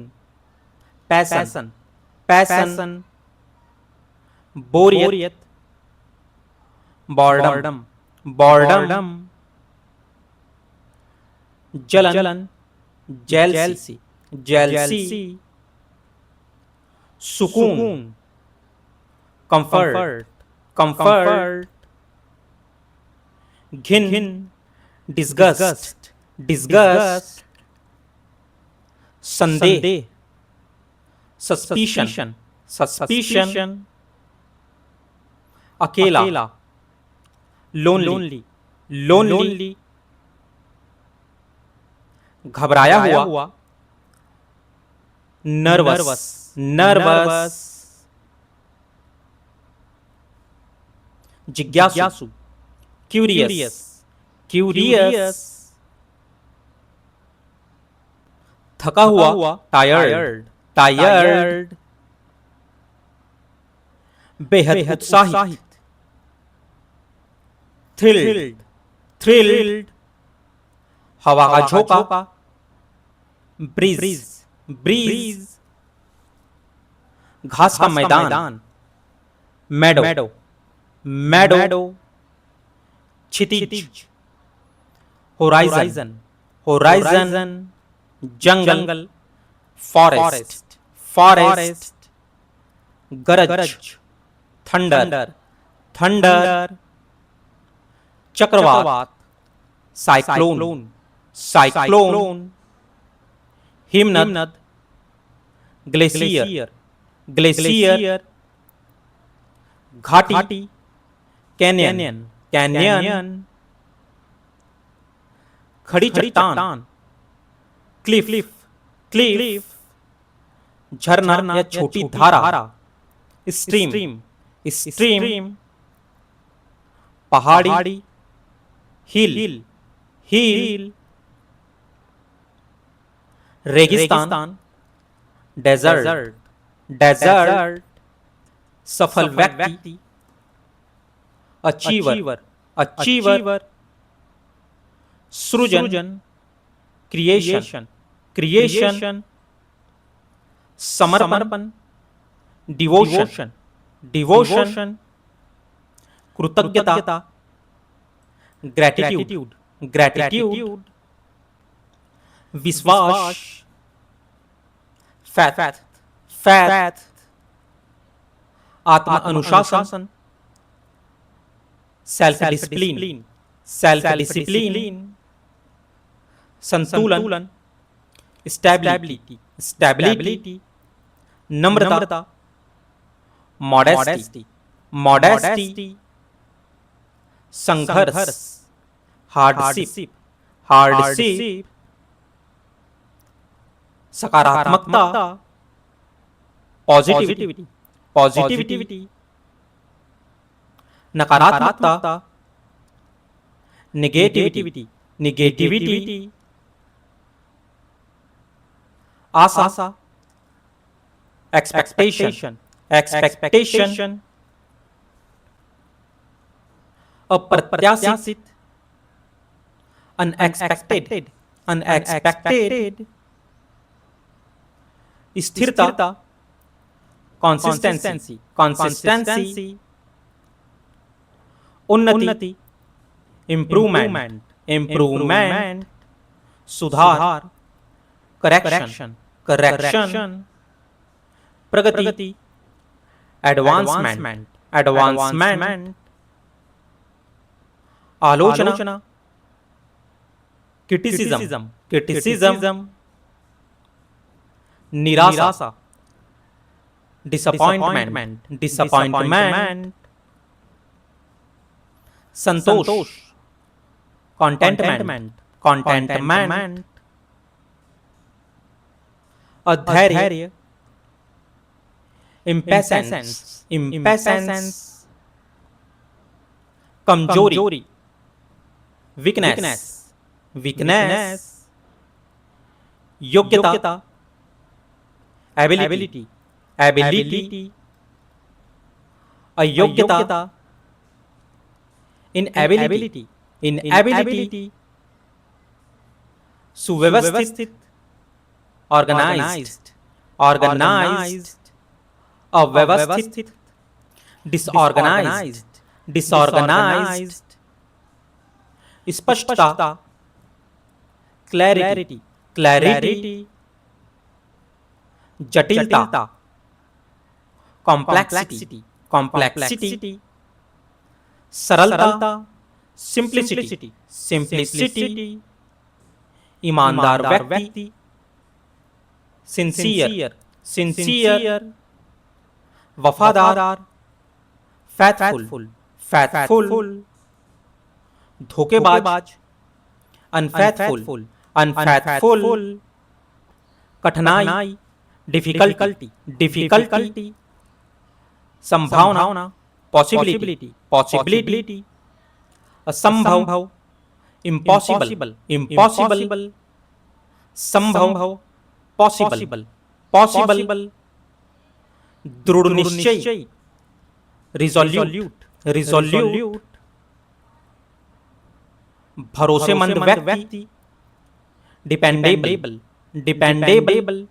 पैशन, पैशन, बोरियत, बॉर्डम, बॉर्डम, जलन, जेलसी, जेलसी, सुकून, कंफर्ट, कंफर्ट, घिन, डिस्गस्ट, डिस्गस्ट, संदेह, सस्पिशन, सस्पिशन, अकेला, लोनली, लोनली, घबराया हुआ, नर्वस, नर्वस, जिज्ञासु, क्यूरियस, क्यूरियस, थका हुआ, टायर्ड, टायर्ड, बेहद उत्साहित, थ्रिल्ड, थ्रिल्ड, हवा का झोंका, ब्रीज, ब्रीज, घास का मैदान, मैडो, मैडो, क्षितिज, होराइजन, होराइजन, जंगल, फॉरेस्ट, फॉरेस्ट, गरज, थंडर, थंडर, चक्रवात, साइक्लोन, साइक्लोन, हिमनद, ग्लेशियर, ग्लेशियर, घाटी, कैनियन, कैनियन, खड़ी चट्टान, क्लिफ, क्लिफ, झरना या छोटी धारा, स्ट्रीम, स्ट्रीम, पहाड़ी, हिल, हिल, रेगिस्तान, डेजर्ट, डेजर्ट, सफल व्यक्ति, अचीवर, अचीवर, सृजन, क्रिएशन, क्रिएशन, समर्पण, डिवोशन, डिवोशन, कृतज्ञता, ग्रैटिट्यूड, ग्रैटिट्यूड, विश्वास, फैथ, फैथ, आत्म अनुशासन, सेल्फ डिसिप्लिन, सेल्फ डिसिप्लिन, संतुलन, स्टेबिलिटी, स्टेबिलिटी, नम्रता, मॉडेस्टी, मॉडेस्टी, संघर्ष, हार्डशिप, हार्डशिप, सकारात्मकता, पॉजिटिविटी, पॉजिटिविटी, नकारात्मकता, निगेटिविटी, निगेटिविटी, आशा, एक्सपेक्टेशन, एक्सपेक्टेशन, अप्रत्याशित, अनएक्सपेक्टेड, अनएक्सपेक्टेड, स्थिरता, कंसिस्टेंसी, कंसिस्टेंसी, उन्नति, इम्प्रूवमेंट, इम्प्रूवमेंट, सुधार, करेक्शन, करेक्शन, प्रगति, एडवांसमेंट, एडवांसमेंट, आलोचना, क्रिटिसिज्म, क्रिटिसिज्म, निराशा, डिसअपॉइंटमेंट, डिसअपॉइंटमेंट, संतोष, कंटेंटमेंट, कंटेंटमेंट, अधैर्य, इम्पेशेंस, इम्पेशेंस, कमजोरी, वीकनेस, वीकनेस, योग्यता, एबिलिटी, एबिलिटी, अयोग्यता, इनएबिलिटी, इनएबिलिटी, सुव्यवस्थित, ऑर्गेनाइज्ड, ऑर्गेनाइज्ड, अव्यवस्थित, डिसऑर्गेनाइज्ड, डिसऑर्गेनाइज्ड, स्पष्टता, क्लैरिटी, क्लैरिटी, जटिलता, कॉम्प्लेक्सिटी, कॉम्प्लेक्सिटी, सरलता, सिंप्लिसिटी, सिंप्लिसिटी, ईमानदार व्यक्ति, सिंसियर, सिंसियर, वफादार, फैथफुल, फैथफुल, धोखेबाज, अनफैथफुल, अनफैथफुल, कठिनाई, डिफिकल्टी, डिफिकल्टी, संभावना, पॉसिबिलिटी, पॉसिबिलिटी, असंभव, इम्पॉसिबल, इम्पॉसिबल, संभव, पॉसिबल, पॉसिबल, दृढ़ निश्चय, रिजोल्यूट, रिजोल्यूट, भरोसेमंद व्यक्ति, डिपेंडेबल, डिपेंडेबल,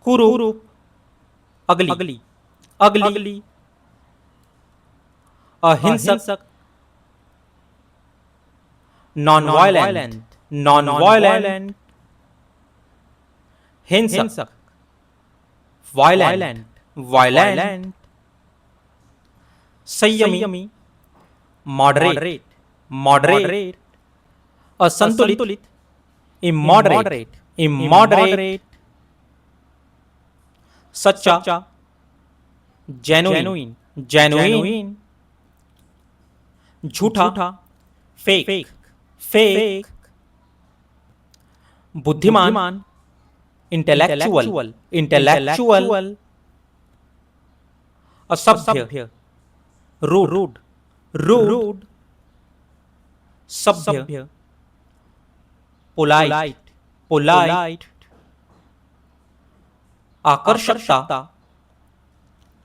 कुरूप, अगली, अगली, अहिंसक, नॉन वायलेंट, नॉन वायलेंट, हिंसक, वायलेंट, वायलेंट, संयमी, मॉडरेट, मॉडरेट, असंतुलित, इमॉडरेट, इमॉडरेट, सच्चा, जेन्युइन, जेन्युइन, झूठा, फेक, फेक, बुद्धिमान, इंटेलेक्चुअल, इंटेलेक्चुअल, असभ्य, रूड, रूड, सभ्य, पोलाइट, पोलाइट, आकर्षकता,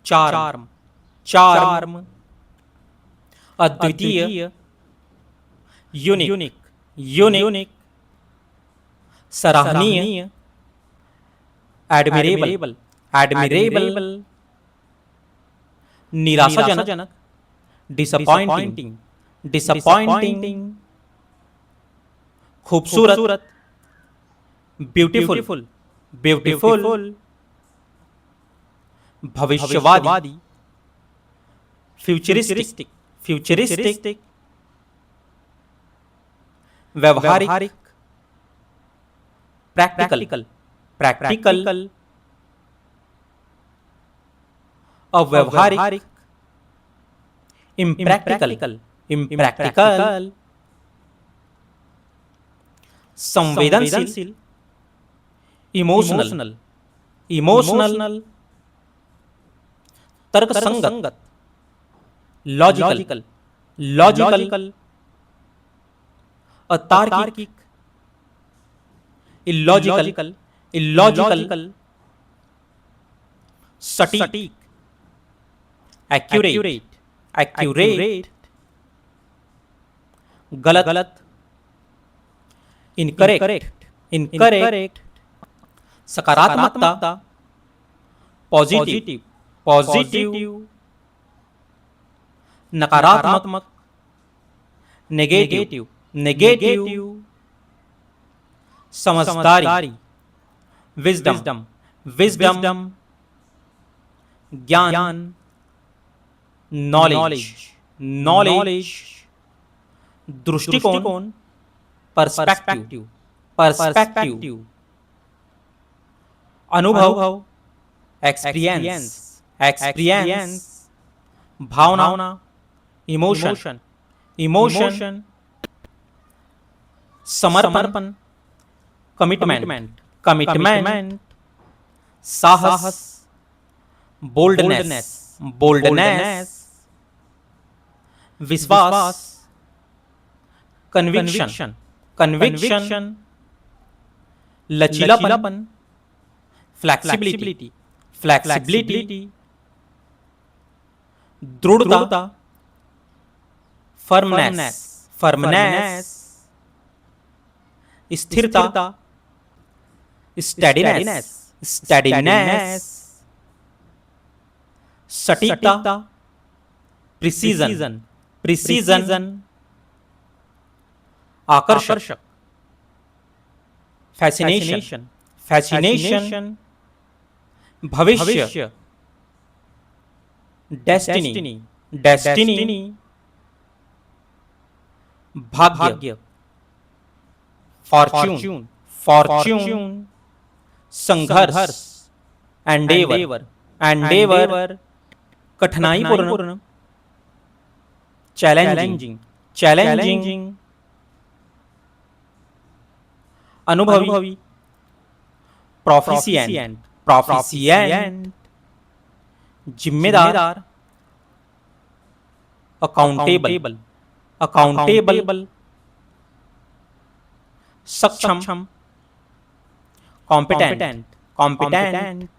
चार्म, चार्म, अद्वितीय, यूनिक, यूनिक, सराहनीय, एडमिरेबल, एडमिरेबल, निराशाजनक, डिसअपॉइंटिंग, डिसअपॉइंटिंग, खूबसूरत, ब्यूटीफुल, ब्यूटीफुल, भविष्यवादी, फ्यूचरिस्टिक, फ्यूचरिस्टिक, व्यवहारिक, प्रैक्टिकल, प्रैक्टिकल, अव्यवहारिक, इम्प्रैक्टिकल, इम्प्रैक्टिकल, संवेदनशील, इमोशनल, इमोशनल, तर्कसंगत, लॉजिकल, लॉजिकल, अतार्किक, इलॉजिकल, इलॉजिकल, सटीक, एक्यूरेट, एक्यूरेट, गलत, इनकरेक्ट, इनकरेक्ट, सकारात्मकता, पॉजिटिव, पॉजिटिव, नकारात्मक, नेगेटिव, नेगेटिव, समझदारी, विजडम, विजडम, ज्ञान, नॉलेज, नॉलेज, दृष्टिकोण, पर्सपेक्टिव, पर्सपेक्टिव, अनुभव, एक्सपीरियंस, एक्सपीरियंस, भावना, इमोशन, इमोशन, समर्पण, कमिटमेंट, कमिटमेंट, साहस, बोल्डनेस, बोल्डनेस, विश्वास, कन्विक्शन, कन्विक्शन, लचीलापन, फ्लेक्सिबिलिटी, फ्लेक्सिबिलिटी, दृढ़ता, फर्मनेस, फर्मनेस, स्थिरता, स्टेडीनेस, स्टेडीनेस, सटीकता, प्रिसीजन, प्रिसीजन, आकर्षक, फैसिनेशन, फैसिनेशन, भविष्य, डेस्टिनी, डेस्टिनी, भाग्य, फॉर्च्यून, फॉर्च्यून, संघर्ष, एंडेवर, एंडेवर, कठिनाईपूर्ण, चैलेंजिंग, चैलेंजिंग, अनुभवी, प्रोफिशिएंट, प्रोफिशिएंट, जिम्मेदार, अकाउंटेबल, अकाउंटेबल, सक्षम, कॉम्पिटेंट, कॉम्पिटेंट,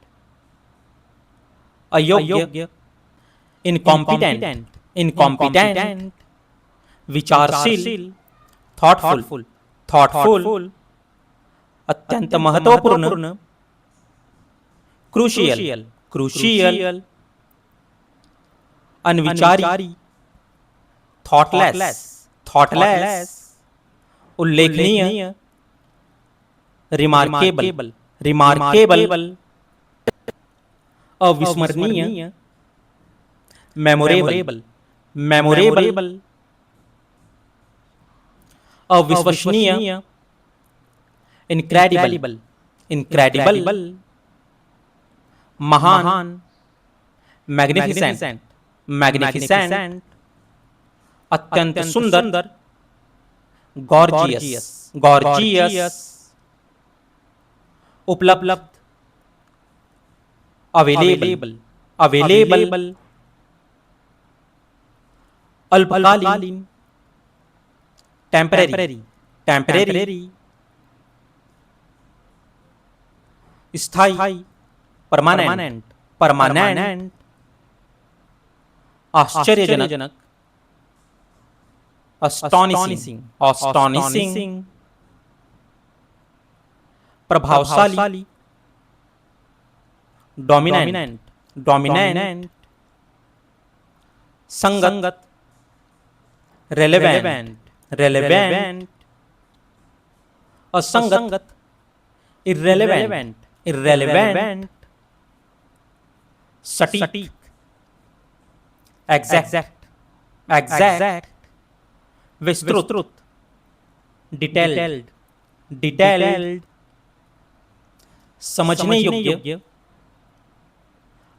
अयोग्य, इनकॉम्पिटेंट, इनकॉम्पिटेंट, विचारशील, थॉटफुल, थॉटफुल, अत्यंत महत्वपूर्ण, क्रुशियल, क्रुशियल, अनविचारी, थॉटलेस, थॉटलेस, उल्लेखनीय, रिमार्केबल, रिमार्केबल, अविस्मरणीय, मेमोरेबल, मेमोरेबल, अविश्वसनीय, इनक्रेडिबल, इनक्रेडिबल, महान, मैग्निफिसेंट, मैग्निफिसेंट, अत्यंत सुंदर, गॉर्जियस, गॉर्जियस, उपलब्ध, अवेलेबल, अवेलेबल, अल्पकालीन, टेम्परेरी, टेम्परेरी, स्थायी, परमानेंट, परमानेंट, आश्चर्यजनक, astonishing, astonishing, प्रभावशाली, डोमिनेंट, डोमिनेंट, संगत, रेलेवेंट, रेलेवेंट, असंगत, इर्रेलेवेंट, इर्रेलेवेंट, सटीक, एग्जैक्ट, एग्जैक्ट, विस्तृत, डिटेल्ड, डिटेल्ड, समझने योग्य,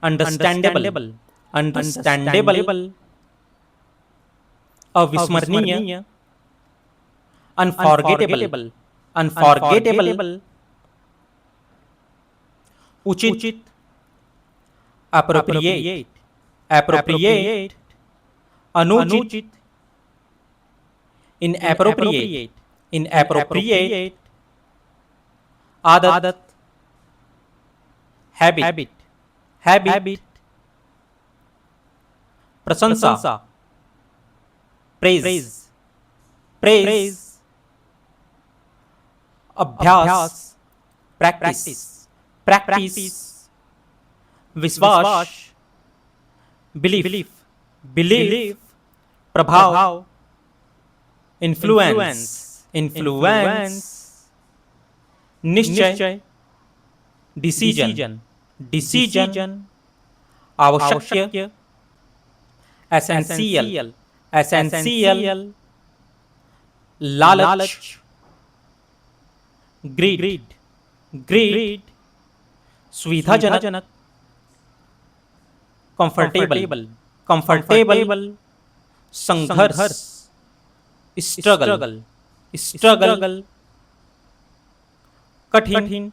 अंडरस्टैंडेबल, अंडरस्टैंडेबल, अविस्मरणीय, अनफॉरगेटेबल, अनफॉरगेटेबल, उचित, एप्रोप्रिएट, एप्रोप्रिएट, अनुचित, इनएप्रोप्रिएट, इनएप्रोप्रिएट, आदत, हैबिट, हैबिट, प्रशंसा, प्रेज, प्रेज, अभ्यास, प्रैक्टिस, प्रैक्टिस, विश्वास, बिलीफ, बिलीफ, प्रभाव, इन्फ्लुएंस, इन्फ्लुएंस, निश्चय, डिसीजन, डिसीजन, आवश्यक, एसेंशियल, एसेंशियल, लालच, ग्रीड, ग्रीड, सुविधाजनक, कंफर्टेबल, कंफर्टेबल, संघर्ष, स्ट्रगल, स्ट्रगल, कठिन,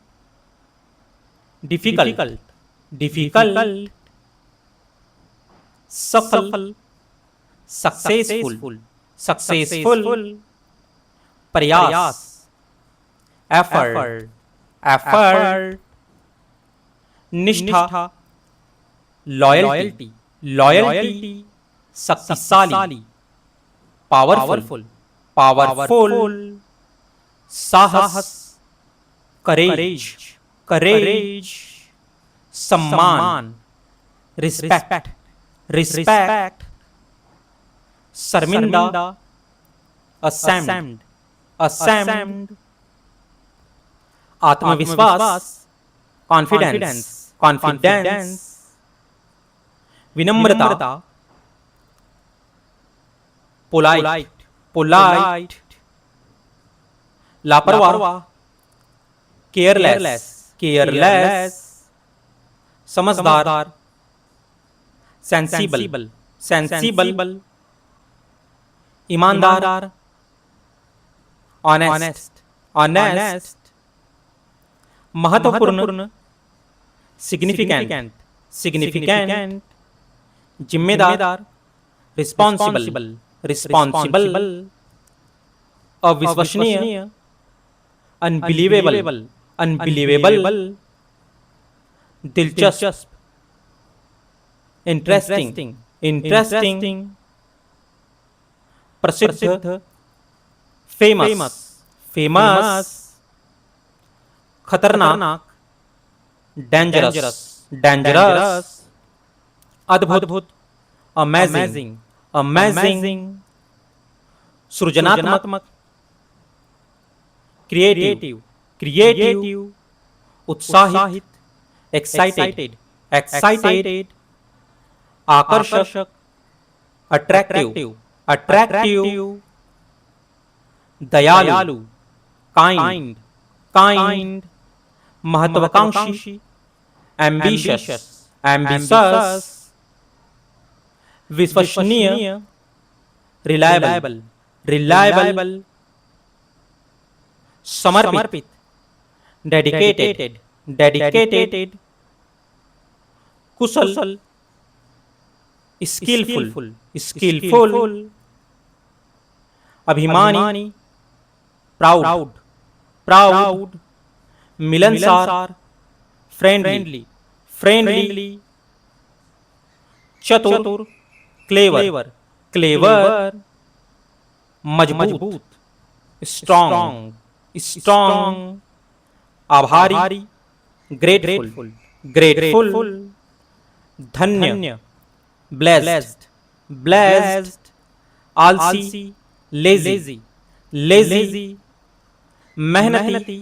डिफिकल्ट, डिफिकल्ट, सफल, सक्सेसफुल, सक्सेसफुल, प्रयास, एफर्ट, एफर्ट, निष्ठा, लॉयल्टी, लॉयल्टी, शक्तिशाली, पावरफुल, पावरफुल, साहस, करेज, करेज, सम्मान, रिस्पेक्ट, रिस्पेक्ट, शर्मिंदा, असेम्ड, असेम्ड, आत्मविश्वास, कॉन्फिडेंस, कॉन्फिडेंस, विनम्रता, पोलाइट, पोलाइट, लापरवाह, केयरलेस, केयरलेस, समझदार, सेंसिबल, सेंसिबल, ईमानदार, ऑनेस्ट, ऑनेस्ट, महत्वपूर्ण, सिग्निफिकेंट, सिग्निफिकेंट, जिम्मेदार, रिस्पॉन्सिबल, रिस्पॉन्सिबल, अविश्वसनीय, अनबिलीवेबल, अनबिलीवेबल, दिलचस्प, इंटरेस्टिंग, इंटरेस्टिंग, प्रसिद्ध, फेमस, फेमस, खतरनाक, डेंजरस, डेंजरस, अद्भुत, अमेजिंग, अमेजिंग, सृजनात्मक, क्रिएटिव, क्रिएटिव, उत्साहित, एक्साइटेड, एक्साइटेड, आकर्षक, अट्रैक्टिव, अट्रैक्टिव, दयालु, काइंड, काइंड, महत्वाकांक्षी, एम्बिशियस, एम्बिशस, विश्वसनीय, रिलायबल, रिलायबल, समर्पित, डेडिकेटेड, डेडिकेटेड, कुशल, स्किलफुल, स्किलफुल, अभिमानी, प्राउड, प्राउड, मिलनसार, फ्रेंडली, फ्रेंडली, चतुर, क्लेवर, क्लेवर, मजबूत, स्ट्रॉन्ग, स्ट्रॉन्ग, आभारी, ग्रेटफुल, ग्रेटफुल, धन्य, ब्लेस्ड, ब्लेस्ड, आलसी, लेजी, लेजी, मेहनती,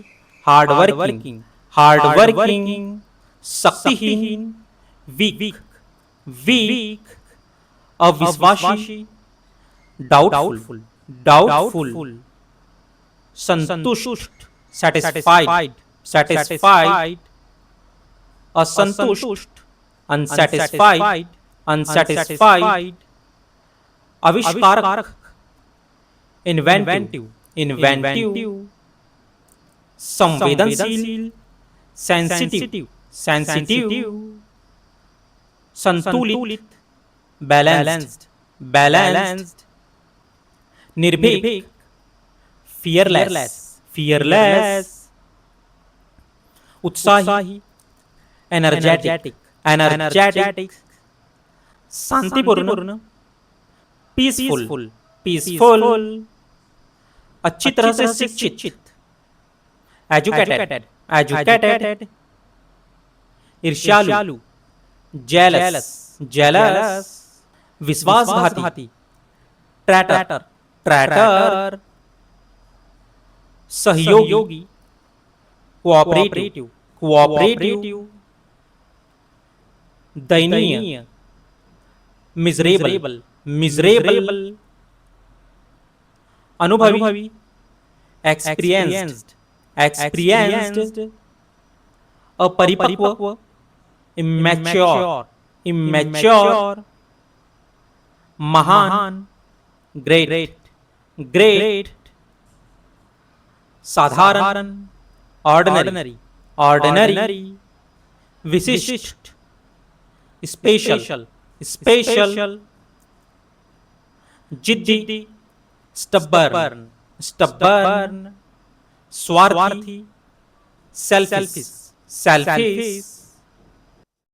हार्डवर्किंग, हार्डवर्किंग, शक्तिहीन, वीक, वीक, अविश्वासी, डाउटफुल, डाउटफुल, संतुष्ट, satisfied, satisfied, असंतुष्ट, unsatisfied, unsatisfied, आविष्कारक, inventive, inventive, संवेदनशील, sensitive, sensitive, संतुलित, balanced, balanced, निर्भीक, fearless, fearless, उत्साही, energetic, energetic, शांतिपूर्ण, peaceful, peaceful, अच्छी तरह से शिक्षित, educated, educated, ईर्ष्यालु, jealous, jealous, विश्वासघाती, traitor, traitor, सहयोगी, कोऑपरेटिव, कोऑपरेटिव, दयनीय, मिजरेबल, मिजरेबल, अनुभवी, एक्सपीरियंस्ड, एक्सपीरियंस्ड, अपरिपक्व, इमैच्योर, इमैच्योर, महान, ग्रेट, ग्रेट, साधारण, ऑर्डिनरी, ऑर्डिनरी, विशिष्ट, स्पेशल, स्पेशल, जिद्दी, स्टबर्न, स्टबर्न, स्वार्थी, सेल्फिश, सेल्फिश,